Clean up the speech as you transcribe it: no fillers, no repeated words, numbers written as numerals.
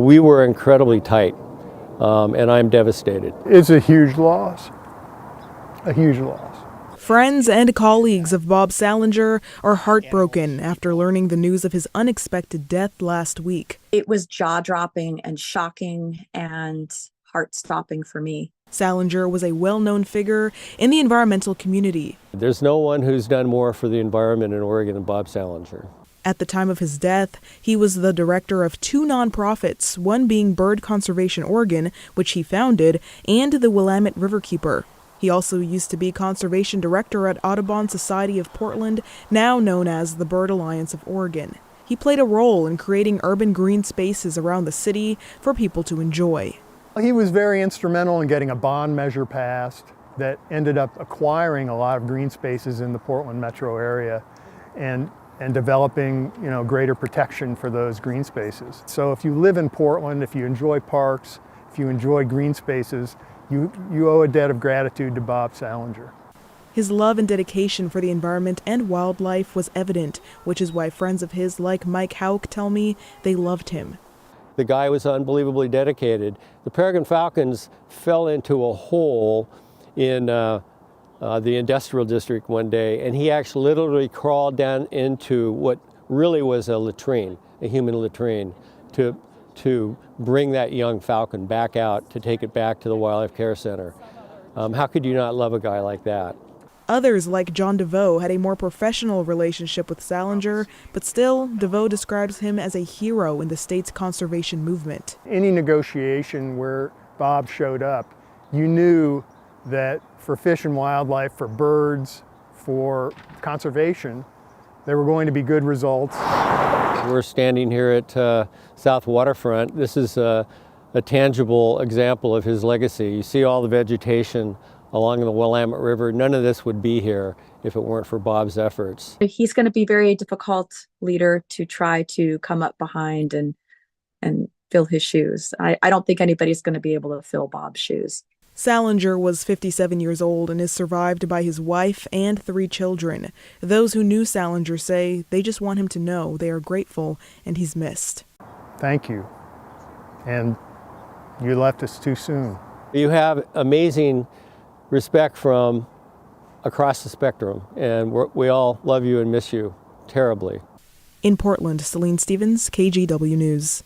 we were incredibly tight, and I'm devastated. It's a huge loss, a huge loss. Friends and colleagues of Bob Sallinger are heartbroken after learning the news of his unexpected death last week. It was jaw-dropping and shocking and heart-stopping for me. Sallinger was a well-known figure in the environmental community. There's no one who's done more for the environment in Oregon than Bob Sallinger. At the time of his death, he was the director of two nonprofits, one being Bird Conservation Oregon, which he founded, and the Willamette Riverkeeper. He also used to be conservation director at Audubon Society of Portland, now known as the Bird Alliance of Oregon. He played a role in creating urban green spaces around the city for people to enjoy. He was very instrumental in getting a bond measure passed that ended up acquiring a lot of green spaces in the Portland metro area and developing, greater protection for those green spaces. So if you live in Portland, if you enjoy parks, if you enjoy green spaces, you owe a debt of gratitude to Bob Sallinger. His love and dedication for the environment and wildlife was evident, which is why friends of his like Mike Hauk tell me they loved him. The guy was unbelievably dedicated. The peregrine falcons fell into a hole in the industrial district one day, and he actually literally crawled down into what really was a latrine, a human latrine, to bring that young falcon back out, to take it back to the Wildlife Care Center. How could you not love a guy like that? Others, like John DeVoe, had a more professional relationship with Sallinger, but still, DeVoe describes him as a hero in the state's conservation movement. Any negotiation where Bob showed up, you knew that for fish and wildlife, for birds, for conservation, there were going to be good results. We're standing here at South Waterfront. This is a tangible example of his legacy. You see all the vegetation along the Willamette River. None of this would be here if it weren't for Bob's efforts. He's going to be a very difficult leader to try to come up behind and fill his shoes. I don't think anybody's going to be able to fill Bob's shoes. Sallinger was 57 years old and is survived by his wife and 3 children. Those who knew Sallinger say they just want him to know they are grateful and he's missed. Thank you. And you left us too soon. You have amazing respect from across the spectrum, and we all love you and miss you terribly. In Portland, Celine Stevens, KGW News.